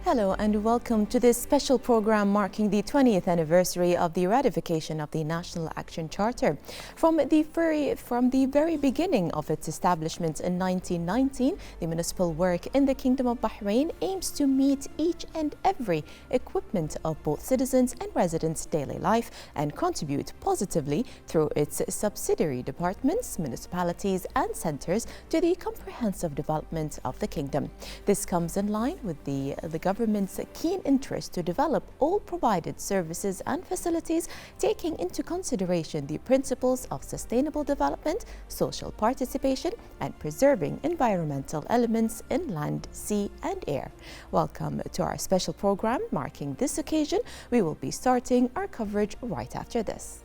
Hello and welcome to this special program marking the 20th anniversary of the ratification of the National Action Charter. From the very beginning of its establishment in 1919, the municipal work in the Kingdom of Bahrain aims to meet each and every equipment of both citizens and residents' daily life and contribute positively through its subsidiary departments, municipalities and centres to the comprehensive development of the Kingdom. This comes in line with the government's keen interest to develop all provided services and facilities, taking into consideration the principles of sustainable development, social participation, and preserving environmental elements in land, sea, and air. Welcome to our special program marking this occasion. We will be starting our coverage right after this.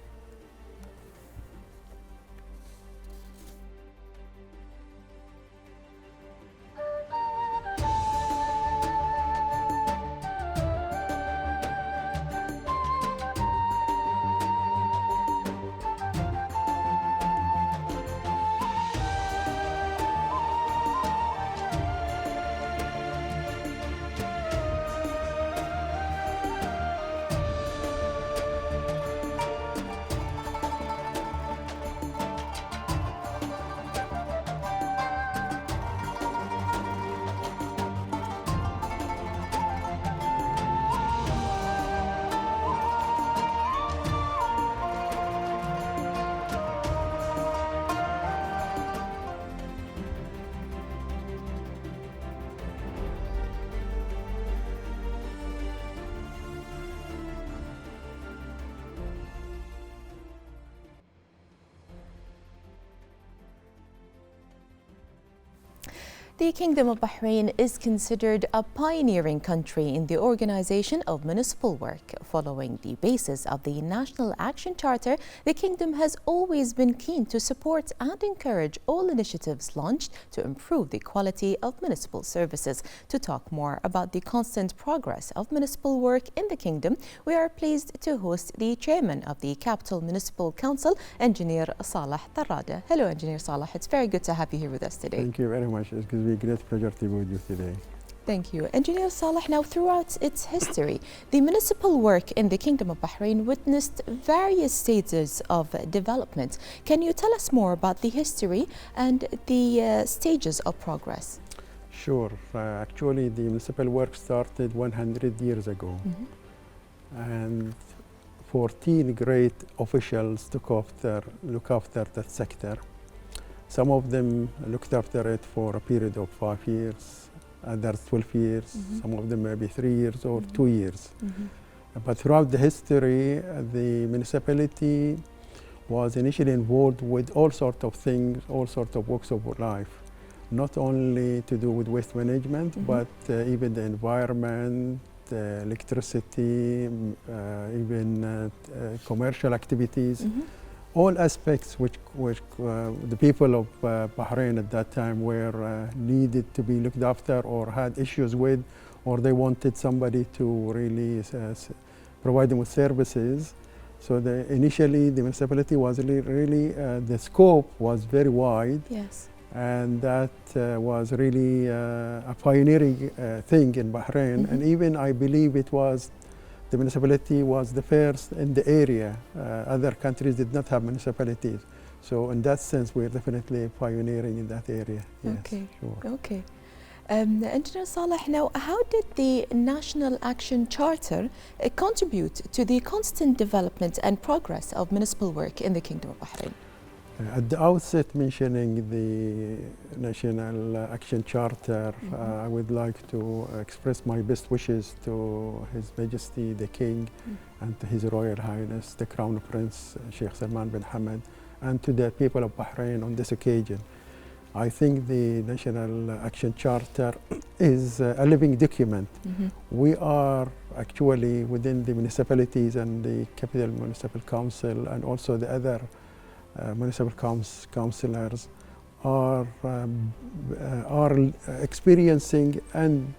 The Kingdom of Bahrain is considered a pioneering country in the organization of municipal work. Following the basis of the National Action Charter, the Kingdom has always been keen to support and encourage all initiatives launched to improve the quality of municipal services. To talk more about the constant progress of municipal work in the Kingdom, we are pleased to host the Chairman of the Capital Municipal Council, Engineer Saleh Tarrada. Hello, Engineer Saleh. It's very good to have you here with us today. Thank you very much. It's a great pleasure to be with you today. Thank you. Engineer Saleh, now throughout its history, the municipal work in the Kingdom of Bahrain witnessed various stages of development. Can you tell us more about the history and the stages of progress? Sure. Actually, the municipal work started 100 years ago. And 14 great officials look after that sector. Some of them looked after it for a period of 5 years, others 12 years, some of them maybe 3 years or 2 years. But throughout the history, the municipality was initially involved with all sorts of things, all sorts of walks of life, not only to do with waste management, but even the environment, electricity, even commercial activities. All aspects which the people of Bahrain at that time were needed to be looked after or had issues with, or they wanted somebody to really provide them with services. So initially the municipality was really the scope was very wide. Yes. And that was really a pioneering thing in Bahrain. And even I believe the municipality was the first in the area. Other countries did not have municipalities. So in that sense, we're definitely pioneering in that area. Yes, okay. Sure. Okay. Engineer Saleh, now how did the National Action Charter contribute to the constant development and progress of municipal work in the Kingdom of Bahrain? At the outset, mentioning the National Action Charter, I would like to express my best wishes to His Majesty the King and to His Royal Highness the Crown Prince Sheikh Salman bin Hamad and to the people of Bahrain on this occasion. I think the National Action Charter is a living document. We are actually within the municipalities and the Capital Municipal Council and also the other municipal councillors are experiencing and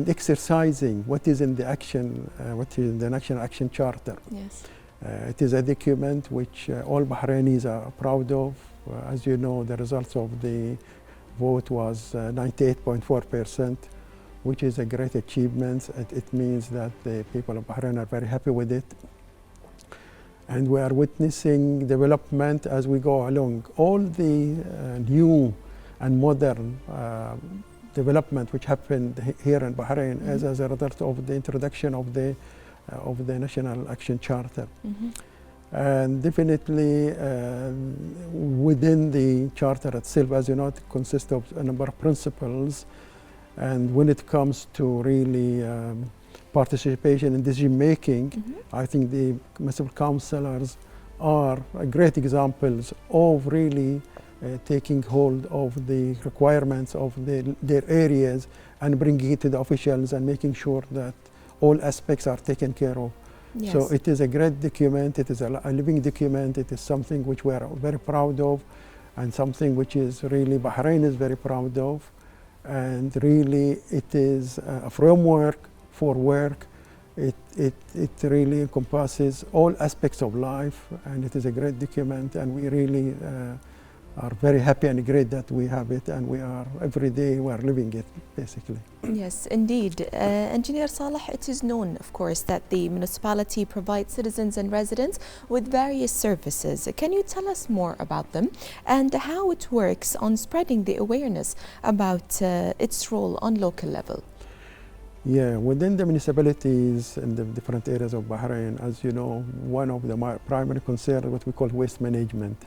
exercising what is in the National Action Charter. Yes. It is a document which all Bahrainis are proud of. As you know, the results of the vote was 98.4%. which is a great achievement. It means that the people of Bahrain are very happy with it. And we are witnessing development as we go along. All the new and modern development which happened here in Bahrain as a result of the introduction of the National Action Charter. And definitely within the charter itself, as you know, it consists of a number of principles. And when it comes to really participation in decision making, I think the municipal councillors are great examples of really taking hold of the requirements of their areas and bringing it to the officials and making sure that all aspects are taken care of. Yes. So it is a great document, it is a living document, it is something which we are very proud of, and something which is really Bahrain is very proud of. And really it is a framework for work. It really encompasses all aspects of life, and it is a great document, and we really are very happy and great that we have it, and we are every day we are living it basically. Yes, indeed. Engineer Saleh, it is known, of course, that the municipality provides citizens and residents with various services. Can you tell us more about them and how it works on spreading the awareness about its role on local level? Yeah, within the municipalities in the different areas of Bahrain, as you know, one of the primary concerns is what we call waste management.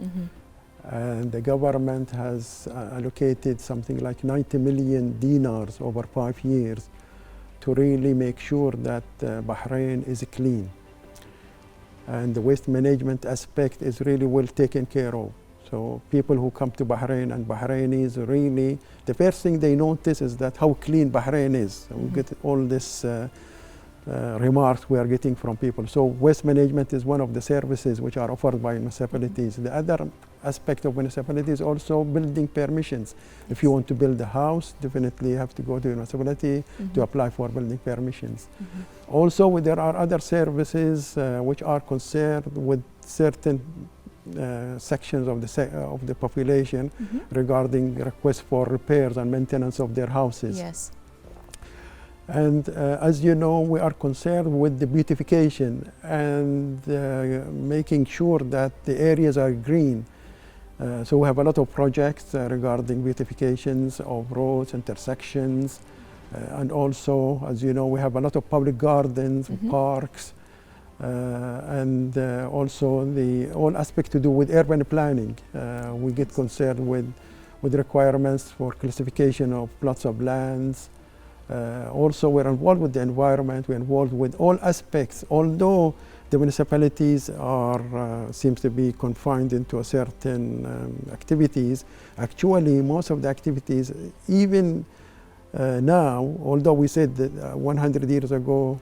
And the government has allocated something like 90 million dinars over 5 years to really make sure that Bahrain is clean. And the waste management aspect is really well taken care of. So people who come to Bahrain and Bahrainis really, the first thing they notice is that how clean Bahrain is. We get all this remarks we are getting from people. So waste management is one of the services which are offered by municipalities. The other aspect of municipalities also building permissions. If you want to build a house, definitely you have to go to the municipality to apply for building permissions. Also, there are other services which are concerned with certain sections of the population regarding requests for repairs and maintenance of their houses. Yes. And as you know, we are concerned with the beautification and making sure that the areas are green. So we have a lot of projects regarding beautifications of roads, intersections, and also, as you know, we have a lot of public gardens, parks, and also all aspects to do with urban planning. We get concerned with requirements for classification of plots of lands. Also, we're involved with the environment, we're involved with all aspects, although the municipalities seems to be confined into a certain activities. Actually, most of the activities, even now, although we said that 100 years ago,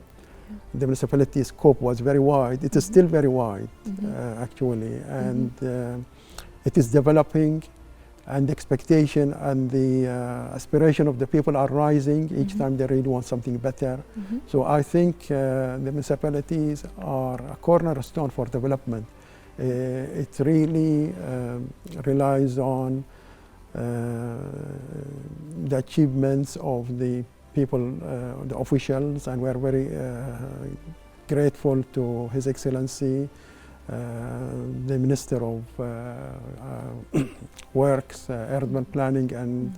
the municipality scope was very wide, it is still very wide, actually, and it is developing, and the expectation and the aspiration of the people are rising each time they really want something better. So I think the municipalities are a cornerstone for development. It really relies on the achievements of the people, the officials, and we're very grateful to His Excellency the Minister of Works, Urban Planning and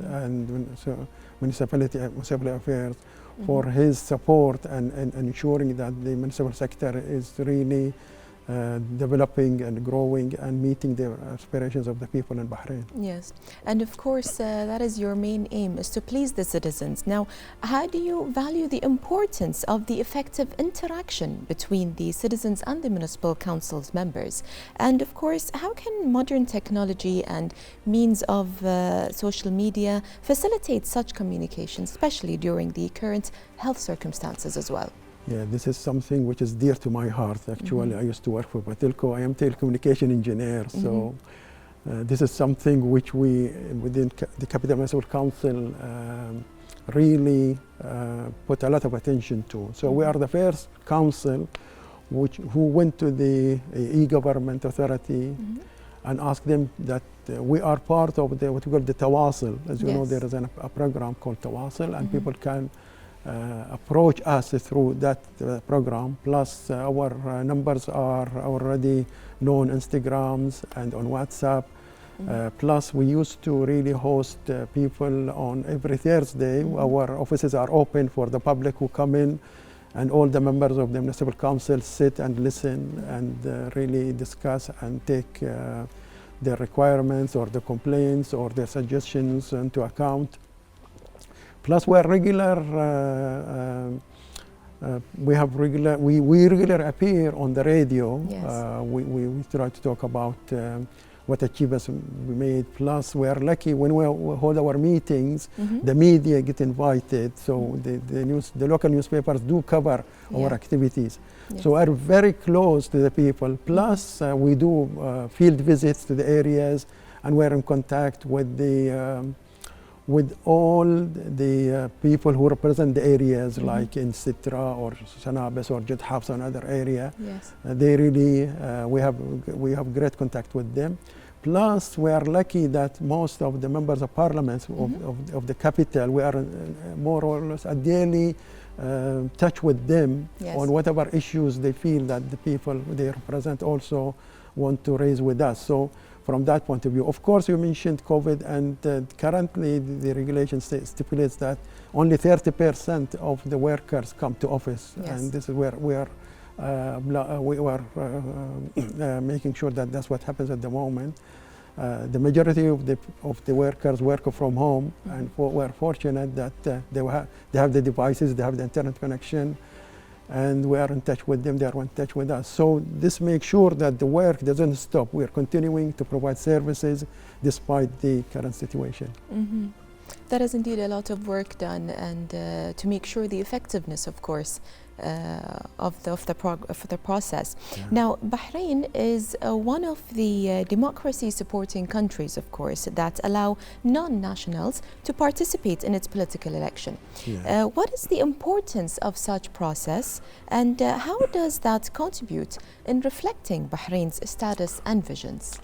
Municipal Affairs for his support and ensuring that the municipal sector is really developing and growing and meeting the aspirations of the people in Bahrain. Yes, and of course that is your main aim, is to please the citizens. Now, how do you value the importance of the effective interaction between the citizens and the municipal council's members? And of course, how can modern technology and means of social media facilitate such communication, especially during the current health circumstances as well? Yeah, this is something which is dear to my heart. Actually, I used to work for Telco. I am telecommunication engineer, so this is something which we, within the Capital Municipal Council, really put a lot of attention to. So we are the first council who went to the e-government authority and asked them that we are part of what we call the Tawasul. As you know, there is a program called Tawasul, and people can approach us through that program. Plus, our numbers are already known Instagrams and on WhatsApp. Plus, we used to really host people on every Thursday. Our offices are open for the public who come in, and all the members of the municipal council sit and listen and really discuss and take their requirements or the complaints or their suggestions into account. Plus, we are regular. We regularly appear on the radio. Yes. We try to talk about what achievements we made. Plus, we are lucky when we hold our meetings, the media get invited. So the local newspapers do cover our activities. Yes. So we are very close to the people. Plus, we do field visits to the areas, and we are in contact with the with all the people who represent the areas, like in Sitra or Sanabes or Jed Hafsa, another area. Yes. They really, we have great contact with them. Plus, we are lucky that most of the members of parliament of the capital, we are more or less a daily touch with them on whatever issues they feel that the people they represent also want to raise with us. So, from that point of view, of course, you mentioned COVID, and currently the regulation stipulates that only 30% of the workers come to office, and this is where we are making sure that that's what happens at the moment. The majority of the workers work from home, and we're fortunate that they have the devices, they have the internet connection, and we are in touch with them, they are in touch with us. So this makes sure that the work doesn't stop. We are continuing to provide services despite the current situation. That is indeed a lot of work done, and to make sure the effectiveness, of course, of the process. Yeah. Now, Bahrain is one of the democracy-supporting countries, of course, that allow non-nationals to participate in its political election. Yeah. What is the importance of such process, and how does that contribute in reflecting Bahrain's status and visions?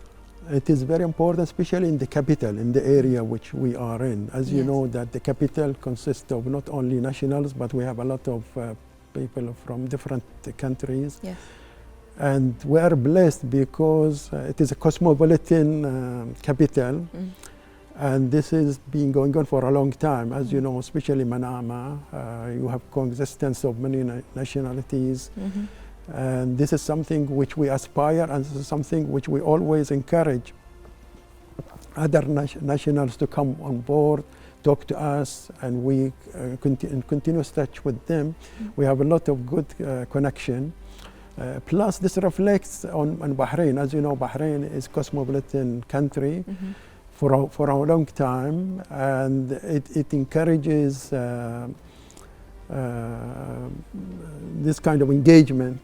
It is very important, especially in the capital, in the area which we are in. As you know, that the capital consists of not only nationals, but we have a lot of people from different countries. Yes. And we are blessed because it is a cosmopolitan capital. And this has been going on for a long time. As you know, especially Manama, you have coexistence of many nationalities. And this is something which we aspire, and this is something which we always encourage other nationals to come on board, talk to us, and we in continuous touch with them. We have a lot of good connection. Plus, this reflects on Bahrain. As you know, Bahrain is a cosmopolitan country for a long time, and it encourages this kind of engagement.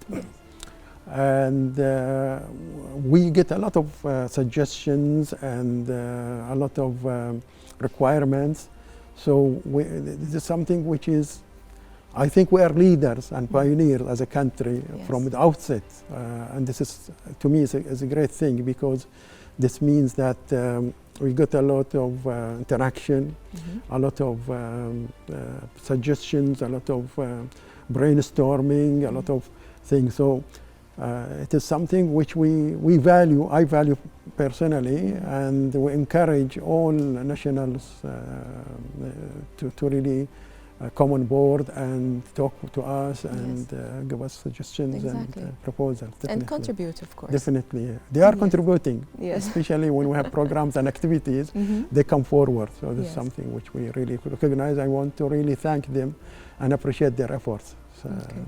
And we get a lot of suggestions and a lot of requirements. So this is something which is, I think we are leaders and pioneers as a country from the outset. And this is, to me, is a great thing, because this means that we got a lot of interaction, a lot of suggestions, a lot of brainstorming, a lot of things. So it is something which we value, I value personally, and we encourage all nationals to really come on board and talk to us and give us suggestions and proposals. Definitely. And contribute, of course. Definitely. They are contributing, especially when we have programs and activities, they come forward. So this is something which we really recognize. I want to really thank them and appreciate their efforts.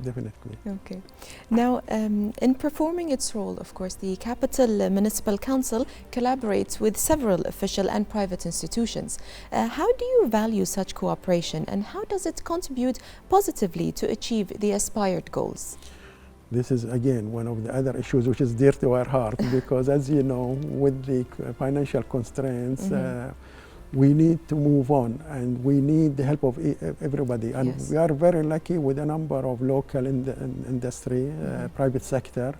Definitely. Okay. Now, in performing its role, of course, the Capital Municipal Council collaborates with several official and private institutions. How do you value such cooperation, and how does it contribute positively to achieve the aspired goals? This is, again, one of the other issues which is dear to our heart, because as you know, with the financial constraints, we need to move on, and we need the help of everybody. And we are very lucky with a number of local industry, private sector,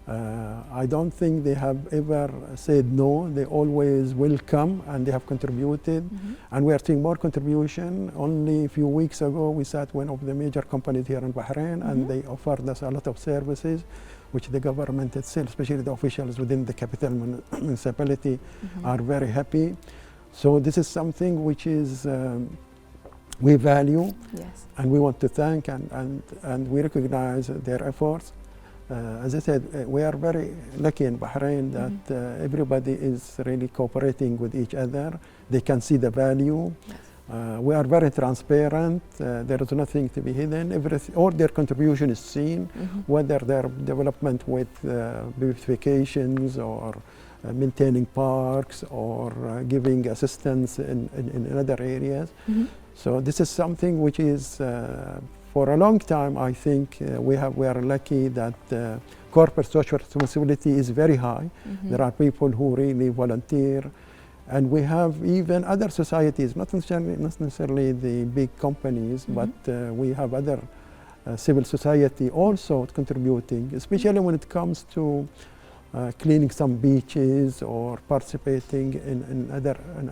I don't think they have ever said no. They always welcome, and they have contributed. And we are seeing more contribution. Only a few weeks ago, we sat one of the major companies here in Bahrain, and they offered us a lot of services, which the government itself, especially the officials within the capital municipality, are very happy. So this is something which is we value, and we want to thank and we recognize their efforts. As I said, we are very lucky in Bahrain that everybody is really cooperating with each other. They can see the value. We are very transparent. There is nothing to be hidden. All their contribution is seen, whether their development with beautifications or maintaining parks or giving assistance in other areas. So this is something which is for a long time, I think we are lucky that corporate social responsibility is very high. There are people who really volunteer, and we have even other societies, not necessarily the big companies, but we have other civil society also contributing, especially when it comes to cleaning some beaches or participating in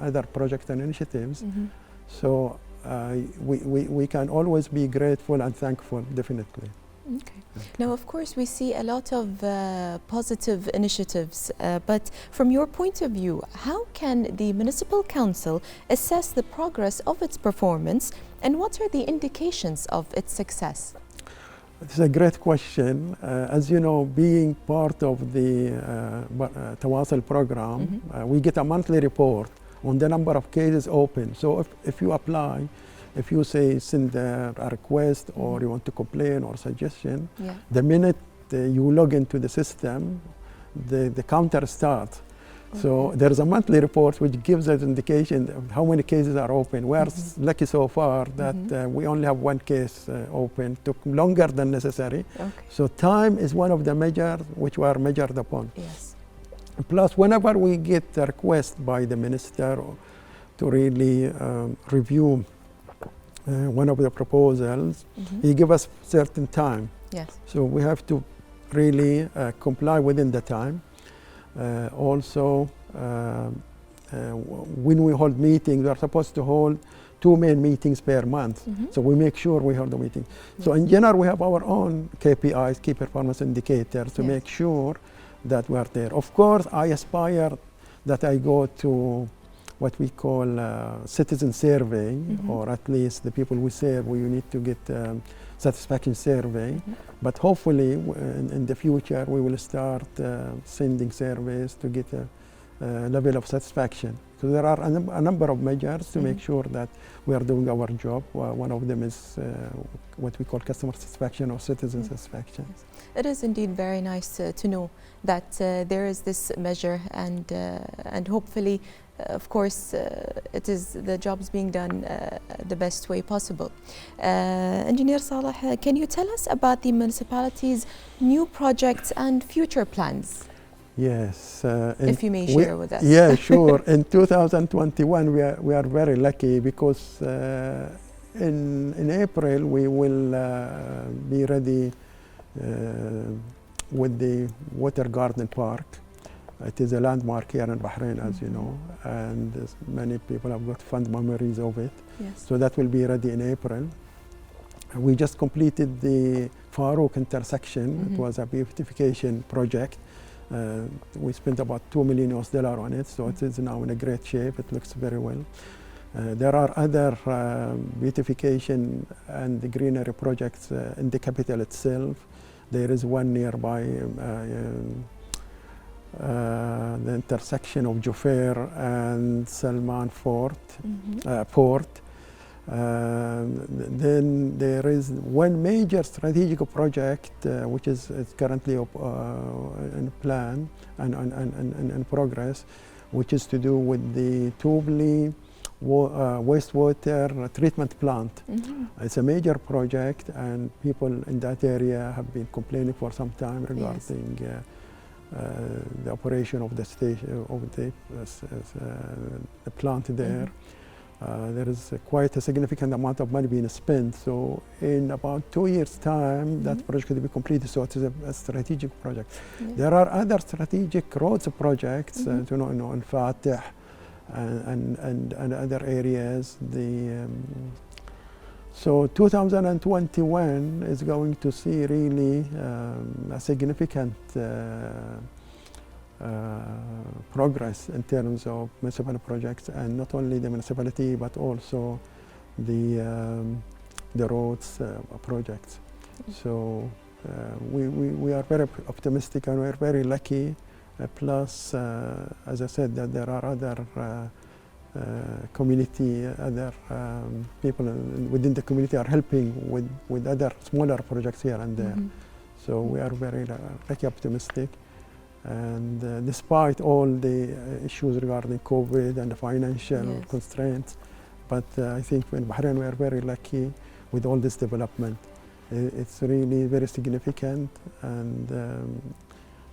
other projects and initiatives. So we can always be grateful and thankful, definitely. Okay. Now, of course, we see a lot of positive initiatives, but from your point of view, how can the Municipal Council assess the progress of its performance, and what are the indications of its success? It's a great question. As you know, being part of the Tawasul program, we get a monthly report on the number of cases open. So if you apply, if you say send a request or you want to complain or suggestion, the minute you log into the system, the counter starts. So there is a monthly report which gives us indication of how many cases are open. We are lucky so far that we only have one case open. Took longer than necessary. So time is one of the measures which we are measured upon. Plus, whenever we get a request by the minister to really review one of the proposals, he gives us certain time. So we have to really comply within the time. Also, when we hold meetings, we are supposed to hold 2 main meetings per month. So we make sure we hold the meeting. So in general, we have our own KPIs, key performance indicators, to make sure that we are there. Of course, I aspire that I go to what we call citizen survey, or at least the people we serve, we need to get satisfaction survey. But hopefully, in the future, we will start sending surveys to get a level of satisfaction. So there are a number of measures to make sure that we are doing our job. One of them is what we call customer satisfaction or citizen satisfaction. It is indeed very nice to know that there is this measure, and hopefully, of course, the job's being done the best way possible. Engineer Saleh, can you tell us about the municipality's new projects and future plans? Yes. If you may share with us. Yeah, sure. In 2021, we are very lucky because in April we will be ready with the Water Garden Park. It is a landmark here in Bahrain, as you know, and many people have got fond memories of it. So that will be ready in April. We just completed the Firework Intersection. It was a beautification project. We spent about $2 million on it, so it is now in a great shape. It looks very well. There are other beautification and greenery projects in the capital itself. There is one nearby, the intersection of Jufair and Salman Port. Then there is one major strategic project which is currently in plan and in progress, which is to do with the Tubli wastewater treatment plant. It's a major project, and people in that area have been complaining for some time regarding the operation of the station, of the plant there. there is quite a significant amount of money being spent. So in about 2 years' time, that project could be completed. So it is a strategic project. There are other strategic roads projects, you know, in Fatih and other areas. So 2021 is going to see really a significant progress in terms of municipal projects, and not only the municipality but also the roads projects. So we are very optimistic, and we are very lucky. Plus, as I said, that there are other community, other people within the community are helping with other smaller projects here and there. So we are very lucky, optimistic. And despite all the issues regarding COVID and the financial constraints, but I think in Bahrain we are very lucky with all this development. It's really very significant, and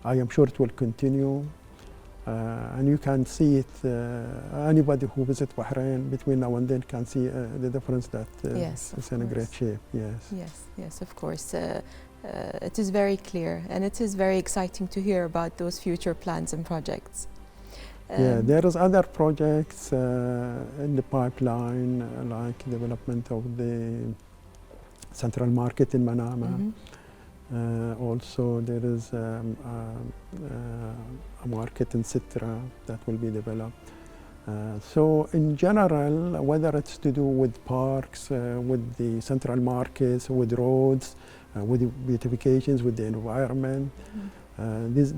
I am sure it will continue. And you can see it, anybody who visits Bahrain between now and then can see the difference that it's in a great shape. Yes, of course. It is very clear, and it is very exciting to hear about those future plans and projects. There is other projects in the pipeline, like development of the central market in Manama. Also, there is a market in Sitra that will be developed. So in general, whether it's to do with parks, with the central markets, with roads, with beautifications, with the environment, this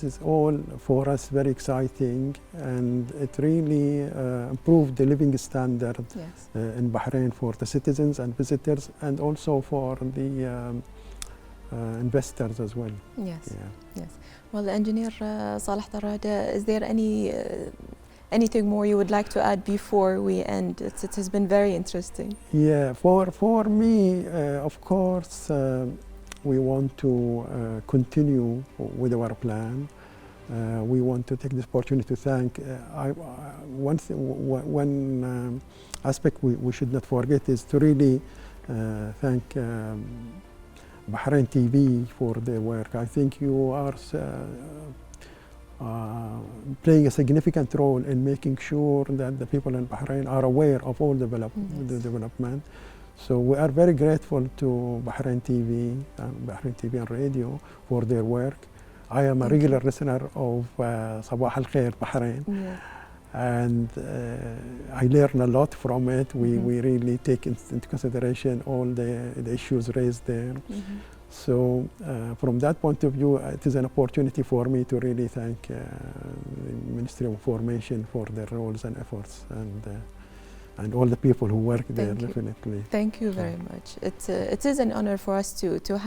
is all for us very exciting, and it really improved the living standard in Bahrain for the citizens and visitors, and also for the investors as well. Yes. Well, Engineer Saleh Tarrada, is there anything more you would like to add before we end? It has been very interesting. Yeah, for me, of course, we want to continue with our plan. We want to take this opportunity to thank. One aspect we should not forget is to really thank Bahrain TV for their work. I think you are playing a significant role in making sure that the people in Bahrain are aware of all the development. So we are very grateful to Bahrain TV and radio for their work. I am a regular listener of Sabah Al Khair Bahrain, and I learn a lot from it. We really take into consideration all the issues raised there. So from that point of view, it is an opportunity for me to really thank the Ministry of Information for their roles and efforts, and all the people who work there. Definitely. Thank you very much. It is an honor for us to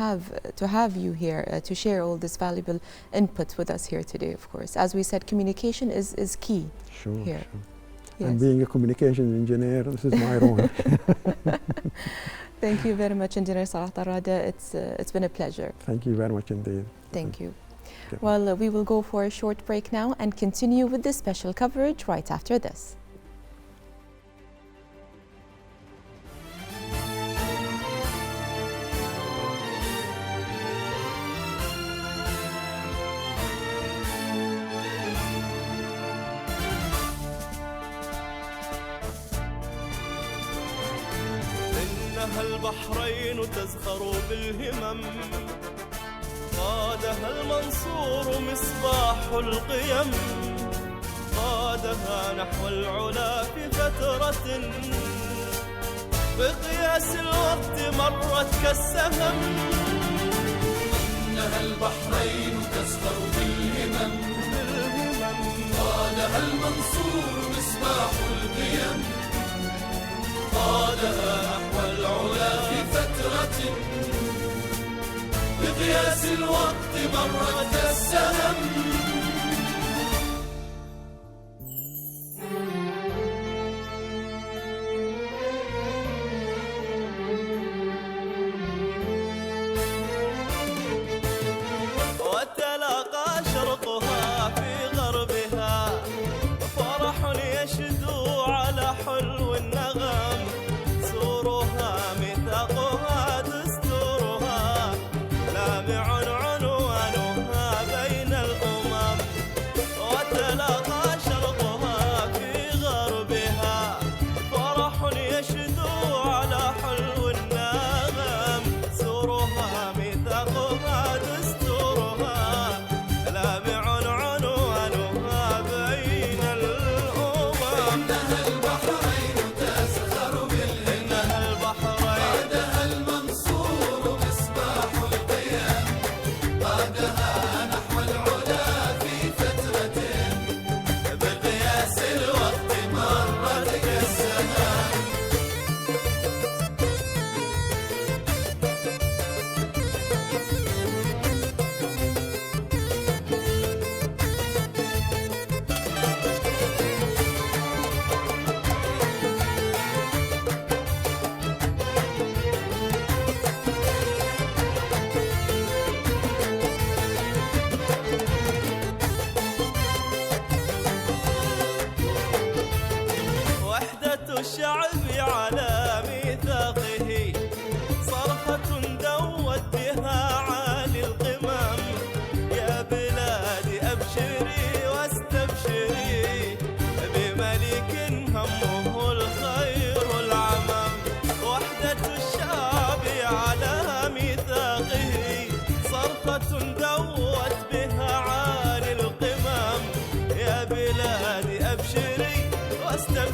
have you here to share all this valuable input with us here today. Of course, as we said, communication is key here. Yes. And being a communication engineer, this is my role. Thank you very much, Engineer Saleh Tarrada. It's been a pleasure. Thank you very much indeed. Thank you. Well, we will go for a short break now and continue with this special coverage right after this. البحرين تزخر بالهمم قادها المنصور مصباح القيم قادها نحو العلا في فترة بقياس الوقت مرت كالسهم إنها البحرين تزخر بالهمم قادها المنصور مصباح القيم قادها نحو العلا في فترة بقياس الوقت مرت السهم وتلاقى شرقها في غربها فرح يشدو على حلم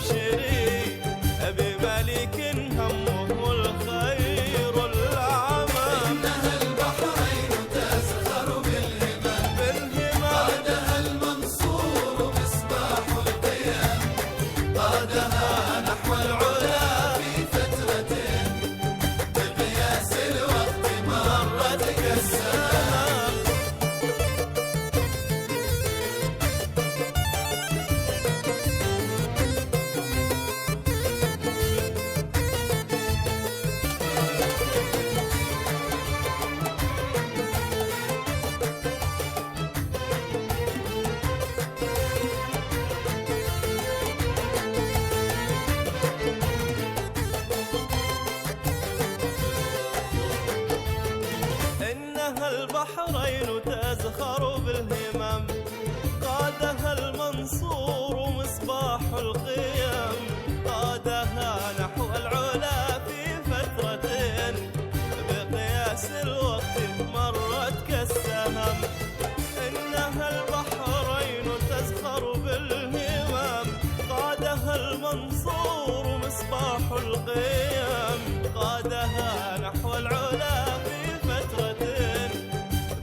أبشري بملك همه الخير العمام. إنها البحرين تزخر بالهمام، قادها المنصور مصباح القيام، قادها نحو العلا في فترة بقياس الوقت مرت كالسهام. إنها البحرين تزخر بالهمام، قادها المنصور مصباح القيام، قادها نحو العلا في فترة بقياس الوقت مرت كالسهام. إنها البحرين تزخر بالهمام، قادها المنصور مصباح القيام، قادها نحو العلا في فترة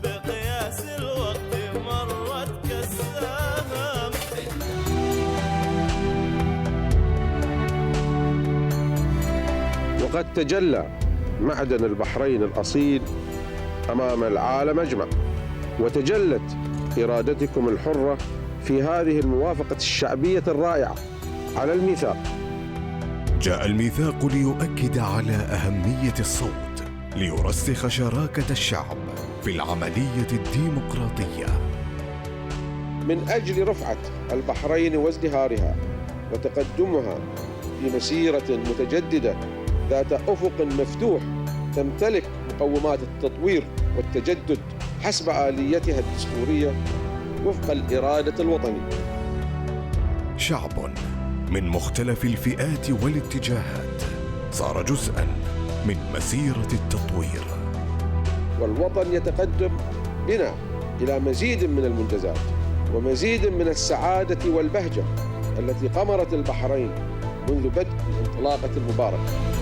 بقياس الوقت مرت كالسهام. وقد تجلى معدن البحرين الأصيل أمام العالم أجمع، وتجلت إرادتكم الحرة في هذه الموافقة الشعبية الرائعة على الميثاق. جاء الميثاق ليؤكد على أهمية الصوت، ليرسخ شراكة الشعب في العملية الديمقراطية من أجل رفعة البحرين وازدهارها وتقدمها في مسيرة متجددة ذات أفق مفتوح تمتلك مقومات التطوير والتجدد حسب آليتها الدستورية وفق الإرادة الوطنية. شعب من مختلف الفئات والاتجاهات صار جزءاً من مسيرة التطوير، والوطن يتقدم بنا إلى مزيد من المنجزات ومزيد من السعادة والبهجة التي قمرت البحرين منذ بدء الانطلاقة المباركة.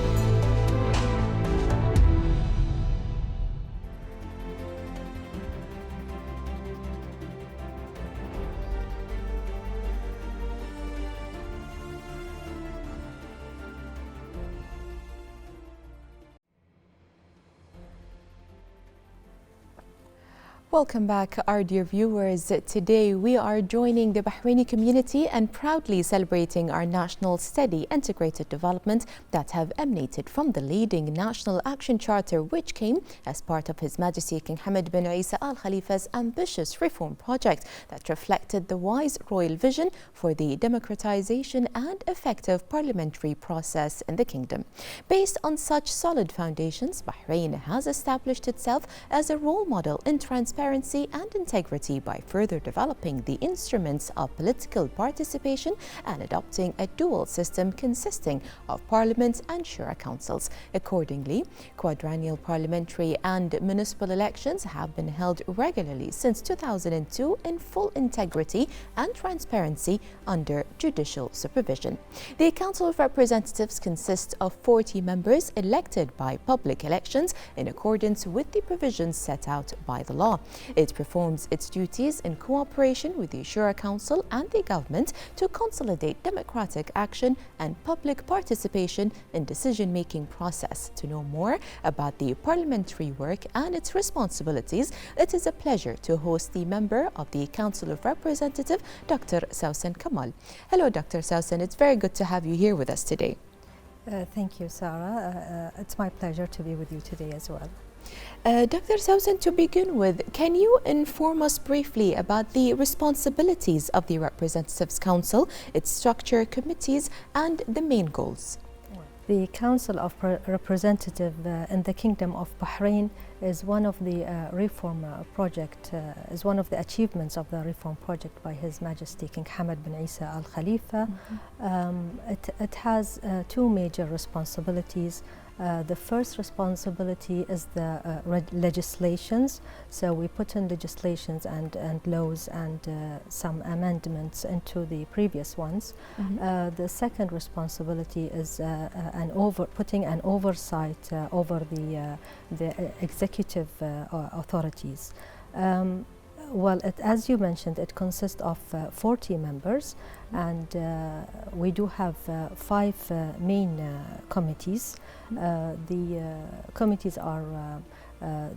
Welcome back, our dear viewers. Today we are joining the Bahraini community and proudly celebrating our national steady integrated development that have emanated from the leading National Action Charter, which came as part of His Majesty King Hamad bin Isa Al Khalifa's ambitious reform project that reflected the wise royal vision for the democratization and effective parliamentary process in the kingdom. Based on such solid foundations, Bahrain has established itself as a role model in transparency and integrity by further developing the instruments of political participation and adopting a dual system consisting of parliament and shura councils. Accordingly, quadrennial parliamentary and municipal elections have been held regularly since 2002 in full integrity and transparency under judicial supervision. The Council of Representatives consists of 40 members elected by public elections in accordance with the provisions set out by the law. It performs its duties in cooperation with the Shura Council and the government to consolidate democratic action and public participation in decision-making process. To know more about the parliamentary work and its responsibilities, it is a pleasure to host the member of the Council of Representatives, Dr. Sausan Kamal. Hello, Dr. Sausan. It's very good to have you here with us today. Thank you, Sarah. It's my pleasure to be with you today as well. Dr. Sausan, to begin with, can you inform us briefly about the responsibilities of the Representatives Council, its structure, committees, and the main goals? The Council of Representatives in the Kingdom of Bahrain is one of the reform project, is one of the achievements of the reform project by His Majesty King Hamad bin Isa Al Khalifa. It has two major responsibilities. The first responsibility is the legislations. So we put in legislations and laws and some amendments into the previous ones. The second responsibility is putting an oversight over the executive authorities. Well, as you mentioned, it consists of 40 members, and we do have 5 main committees. The committees are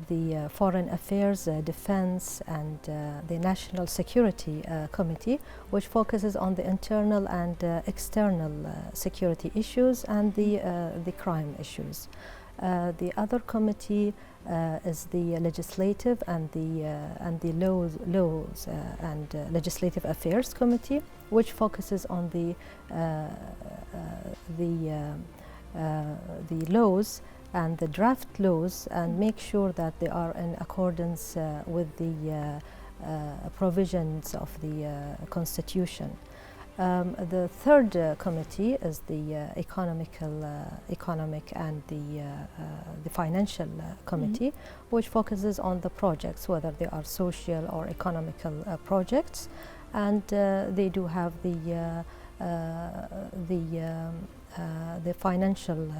the Foreign Affairs, Defense, and the National Security Committee, which focuses on the internal and external security issues and the crime issues. The other committee is the Legislative and the Laws and Legislative Affairs Committee, which focuses on the laws and the draft laws and make sure that they are in accordance with the provisions of the Constitution. The third committee is the economic and the financial committee, which focuses on the projects, whether they are social or economical projects, and they do have the financial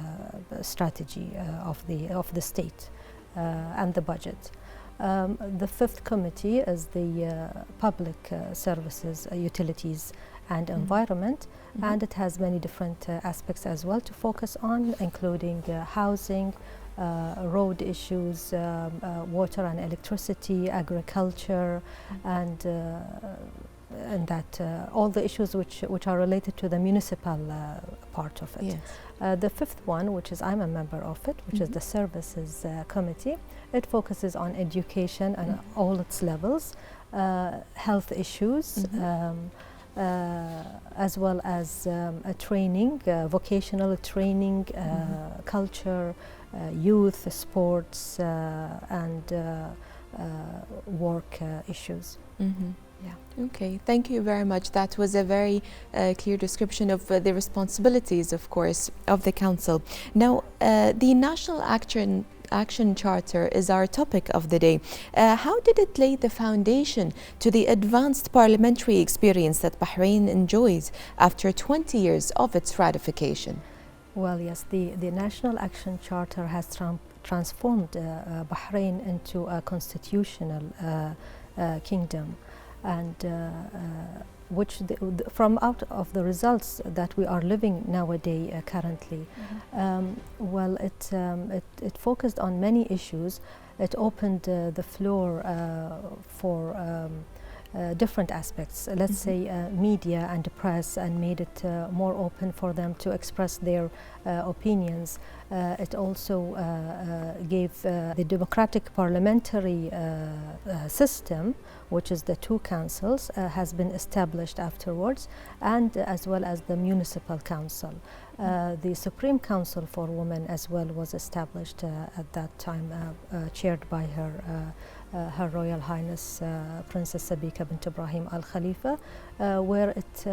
strategy of the state and the budget. The fifth committee is the public services, utilities, and environment, and it has many different aspects as well to focus on, including housing, road issues, water and electricity, agriculture, and that all the issues which are related to the municipal part of it. Yes. The fifth one, which is I'm a member of it, which is the Services Committee, it focuses on education and all its levels, health issues, as well as training, vocational training, culture, youth, sports, and work issues. Yeah. Okay, thank you very much. That was a very clear description of the responsibilities, of course, of the Council. Now, the National Action Charter is our topic of the day. How did it lay the foundation to the advanced parliamentary experience that Bahrain enjoys after 20 years of its ratification? Well, yes, the National Action Charter has transformed Bahrain into a constitutional kingdom, and which from out of the results that we are living nowadays currently. Well, it focused on many issues. It opened the floor for different aspects, let's say media and the press, and made it more open for them to express their opinions. It also gave the democratic parliamentary system, which is the 2 councils, has been established afterwards, and as well as the municipal council. The Supreme Council for Women as well was established at that time, chaired by Her Royal Highness Princess Sabika bint Ibrahim Al Khalifa, where it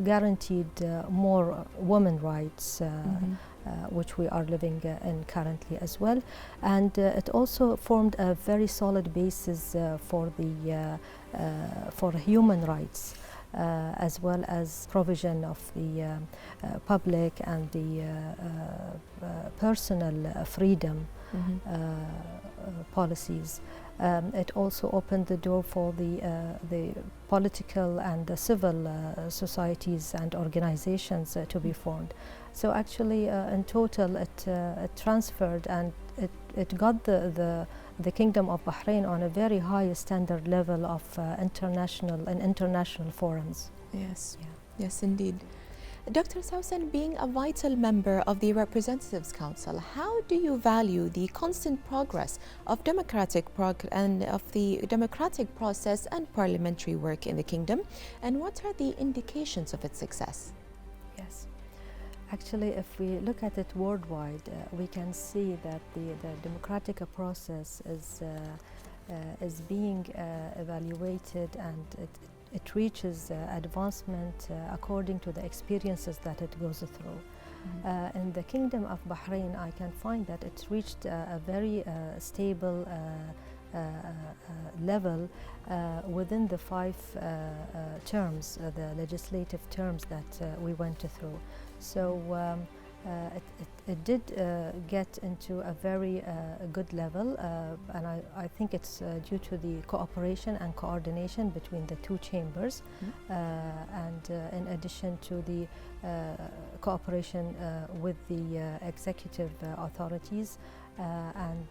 guaranteed more women rights, which we are living in currently as well, and it also formed a very solid basis for human rights, as well as provision of the public and the personal freedom policies. It also opened the door for the political and the civil societies and organizations to be formed. So actually, in total, it transferred and it got the Kingdom of Bahrain on a very high standard level of international forums. Yes, yes, indeed. Dr. Sausan, being a vital member of the Representatives Council, how do you value the constant progress of democratic process and parliamentary work in the kingdom, and what are the indications of its success? Yes, actually, if we look at it worldwide, we can see that the democratic process is being evaluated, and it reaches advancement according to the experiences that it goes through. In the Kingdom of Bahrain, I can find that it's reached a very stable level within the 5 terms, the legislative terms that we went through. So it did get into a very good level, and I think it's due to the cooperation and coordination between the 2 chambers, and in addition to the cooperation with the executive authorities, and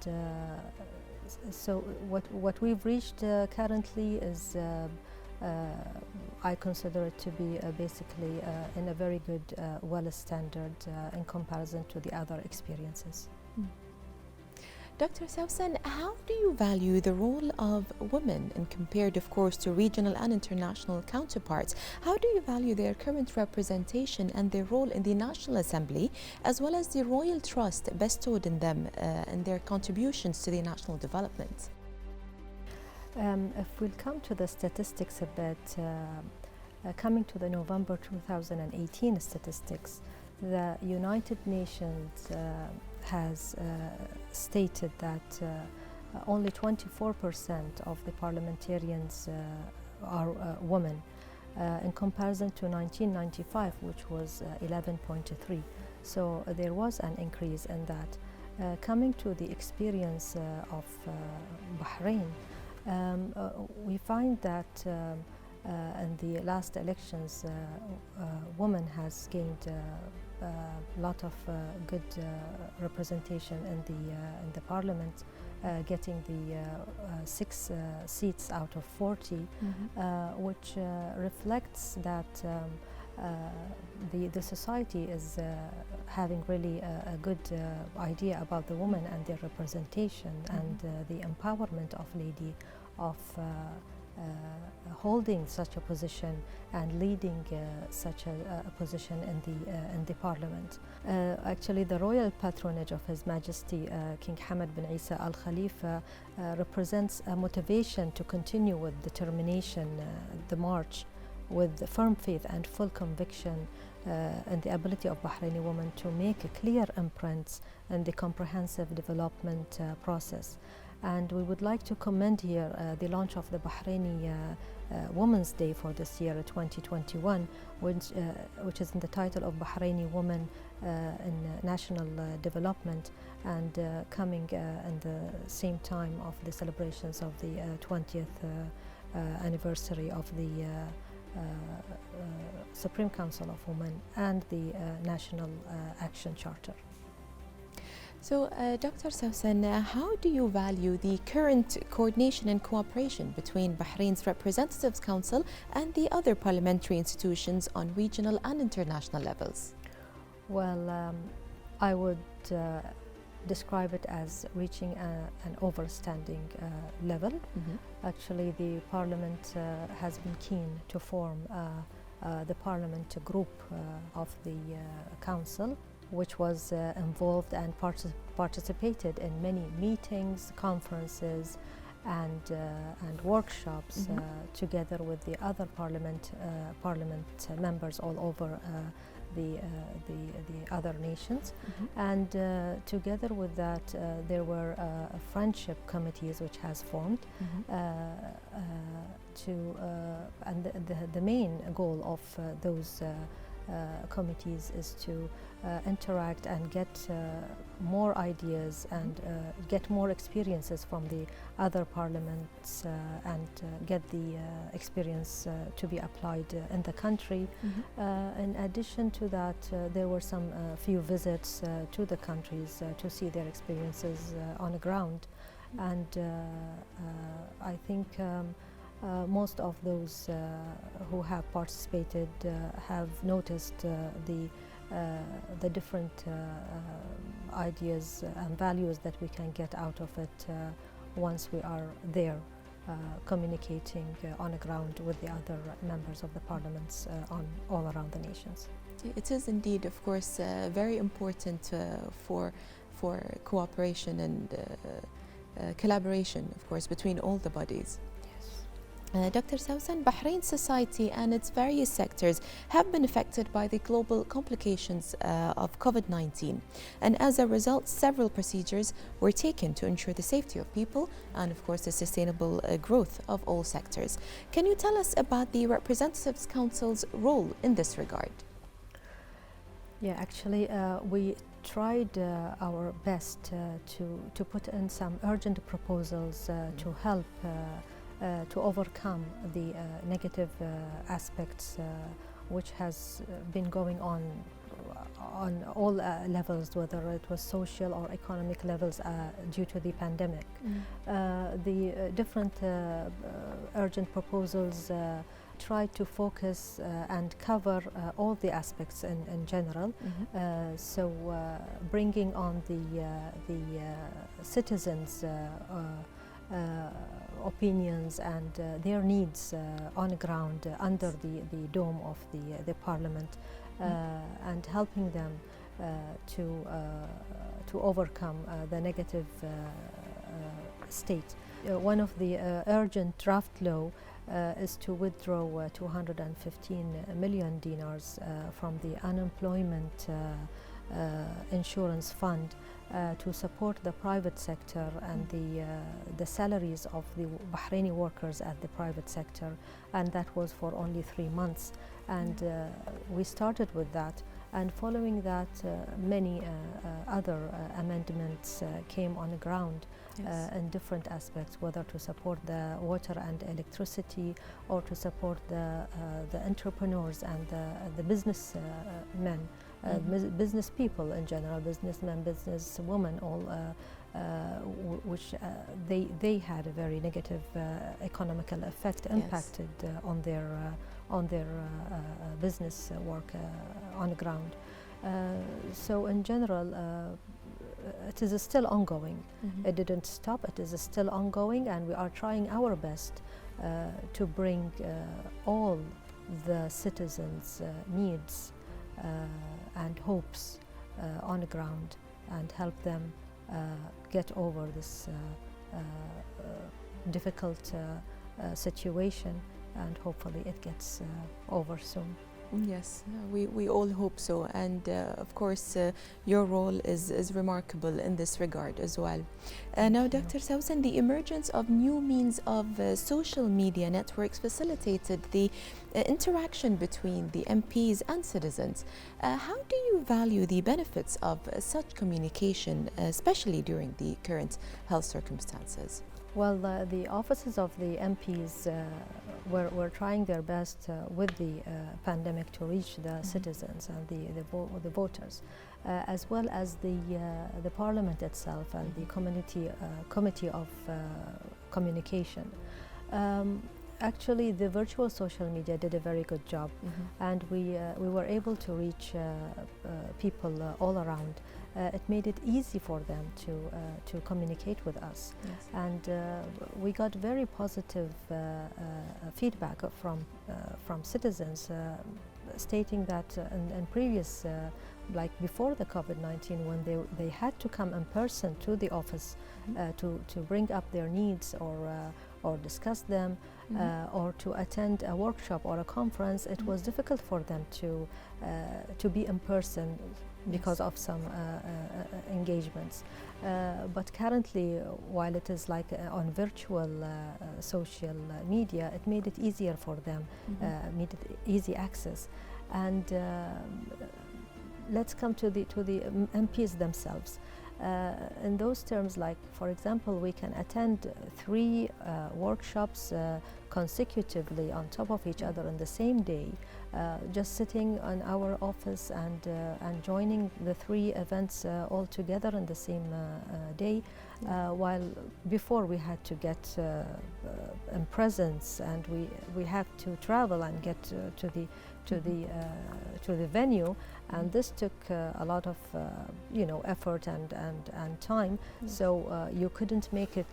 so what we've reached currently is I consider it to be basically in a very good, well-standard in comparison to the other experiences. Dr. Sausan, how do you value the role of women and compared, of course, to regional and international counterparts? How do you value their current representation and their role in the National Assembly, as well as the royal trust bestowed in them and their contributions to the national development? If we'll come to the statistics a bit, coming to the November 2018 statistics, the United Nations has stated that only 24% of the parliamentarians are women, in comparison to 1995, which was 11.3. So there was an increase in that. Coming to the experience of Bahrain, we find that in the last elections, women has gained a lot of good representation in the parliament, getting the 6 seats out of 40, which reflects that the society is having really a good idea about the women and their representation, and the empowerment of lady of holding such a position and leading such a position in the parliament. Actually, the royal patronage of His Majesty King Hamad bin Isa Al Khalifa represents a motivation to continue with determination the march with firm faith and full conviction in the ability of Bahraini women to make a clear imprints in the comprehensive development process. And we would like to commend here the launch of the Bahraini Women's Day for this year, 2021, which is in the title of Bahraini Women in National Development, and coming in the same time of the celebrations of the 20th anniversary of the Supreme Council of Women and the National Action Charter. So, Dr. Sausan, how do you value the current coordination and cooperation between Bahrain's Representatives Council and the other parliamentary institutions on regional and international levels? Well, I would describe it as reaching an overstanding level. Actually, the Parliament has been keen to form the Parliament group of the Council, which was involved and participated in many meetings, conferences, and workshops together with the other parliament members all over the other nations. And together with that, there were friendship committees which has formed and the main goal of those committees is to interact and get more ideas and get more experiences from the other parliaments and get the experience to be applied in the country. In addition to that, there were some few visits to the countries to see their experiences on the ground, and I think most of those who have participated have noticed the different ideas and values that we can get out of it once we are there communicating on the ground with the other members of the parliaments all around the nations. It is indeed, of course, very important for cooperation and collaboration, of course, between all the bodies. Dr. Sausan, Bahrain society and its various sectors have been affected by the global complications of COVID-19. And as a result, several procedures were taken to ensure the safety of people and, of course, the sustainable growth of all sectors. Can you tell us about the Representatives Council's role in this regard? Yeah, actually, we tried our best to put in some urgent proposals to help to overcome the negative aspects which has been going on all levels, whether it was social or economic levels due to the pandemic. The different urgent proposals try to focus and cover all the aspects in general. So bringing on the citizens' opinions and their needs on the ground under the dome of the Parliament, and helping them to overcome the negative state. One of the urgent draft law is to withdraw 215 million dinars from the unemployment insurance fund to support the private sector and the salaries of the Bahraini workers at the private sector, and that was for only 3 months. And we started with that, and following that many other amendments came on the ground. In different aspects, whether to support the water and electricity or to support the entrepreneurs and the business men, business people in general, businessmen, businesswomen, all which they had a very negative economical effect, impacted on their business work on the ground. So in general, it is still ongoing. It didn't stop, it is still ongoing, and we are trying our best to bring all the citizens' needs and hopes on the ground and help them get over this difficult situation, and hopefully it gets over soon. Yes, we all hope so, and of course your role is remarkable in this regard as well. Now, Dr. Sausan, the emergence of new means of social media networks facilitated the interaction between the MPs and citizens. How do you value the benefits of such communication, especially during the current health circumstances? Well, the offices of the MPs were trying their best with the pandemic to reach the citizens and the voters, as well as the Parliament itself and the Committee of Communication. Actually, the virtual social media did a very good job, and we were able to reach people all around. It made it easy for them to communicate with us, and we got very positive feedback from citizens stating that in previous, like before the COVID-19, when they had to come in person to the office to bring up their needs or discuss them, or to attend a workshop or a conference, it was difficult for them to be in person because of some engagements. But currently, while it is like on virtual social media, it made it easier for them, made it easy access. And let's come to the MPs themselves. In those terms, like for example, we can attend 3 workshops consecutively on top of each other in the same day, just sitting in our office and joining the 3 events all together in the same day, while before we had to get in presence, and we had to travel and get to the venue, and this took a lot of effort and time. So you couldn't make it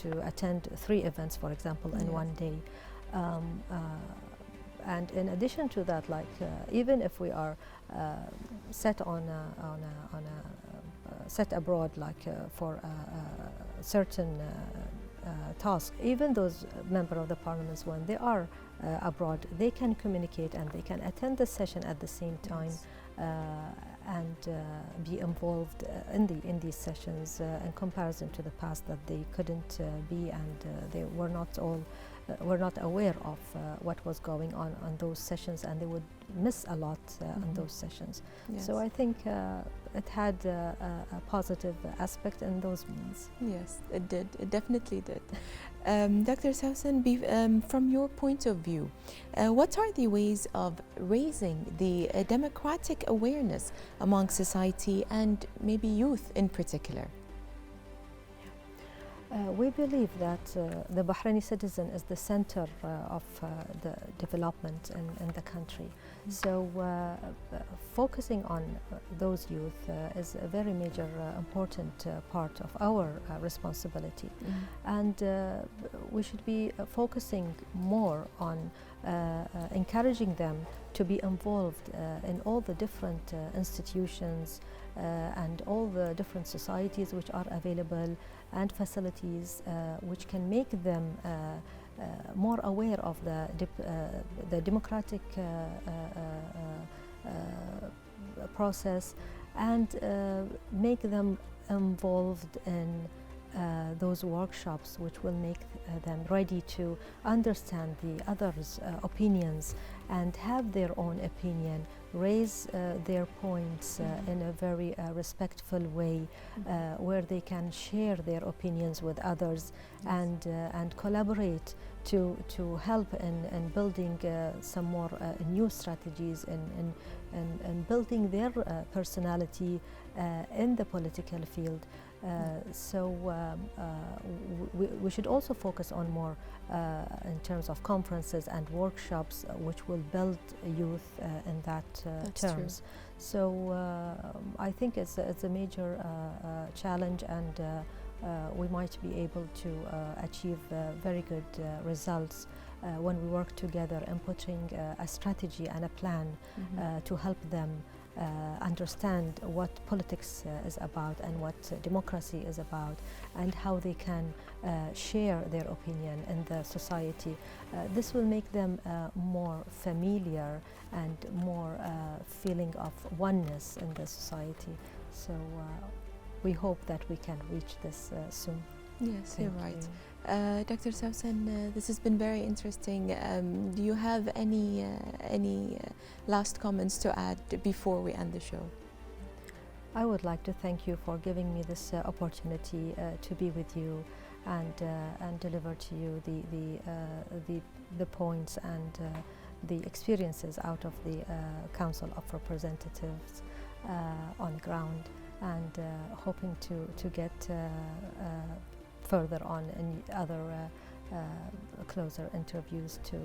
to attend 3 events, for example, in one day. And in addition to that, like even if we are set set abroad, like for certain task. Even those members of the parliaments, when they are abroad, they can communicate and they can attend the session at the same time. Yes. And be involved in these sessions in comparison to the past that they couldn't be, and they were not aware of what was going on those sessions, and they would miss a lot on those sessions. Yes. So I think it had a positive aspect in those means. Yes, it did. It definitely did. Dr. Sausan, from your point of view, what are the ways of raising the democratic awareness among society and maybe youth in particular? We believe that the Bahraini citizen is the center of the development in the country. So focusing on those youth is a very major important part of our responsibility. And we should be focusing more on encouraging them to be involved in all the different institutions and all the different societies which are available, and facilities which can make them more aware of the democratic process, and make them involved in those workshops which will make them ready to understand the others' opinions and have their own opinion, raise their points in a very respectful way, where they can share their opinions with others, and collaborate to help in building some more new strategies and building their personality in the political field. So we should also focus on more in terms of conferences and workshops which will build youth in that terms. True. So I think it's a major challenge, and we might be able to achieve very good results when we work together in putting a strategy and a plan to help them understand what politics is about and what democracy is about, and how they can share their opinion in the society. This will make them more familiar and more feeling of oneness in the society. So we hope that we can reach this soon. Yes, Thank you're right. you. Dr. Sausan, this has been very interesting. Do you have any last comments to add before we end the show? I would like to thank you for giving me this opportunity to be with you and deliver to you the points and the experiences out of the Council of Representatives on ground, and hoping to get further on in other closer interviews to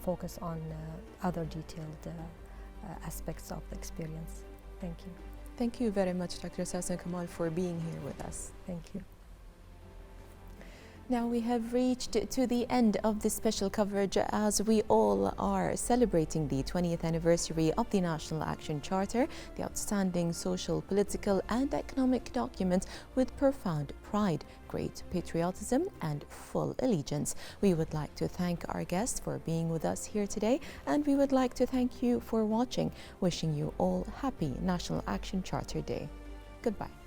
focus on other detailed aspects of the experience. Thank you. Thank you very much, Dr. Sausan Kamal, for being here with us. Thank you. Now we have reached to the end of this special coverage as we all are celebrating the 20th anniversary of the National Action Charter, the outstanding social, political and economic document with profound pride, great patriotism and full allegiance. We would like to thank our guests for being with us here today, and we would like to thank you for watching, wishing you all happy National Action Charter Day. Goodbye.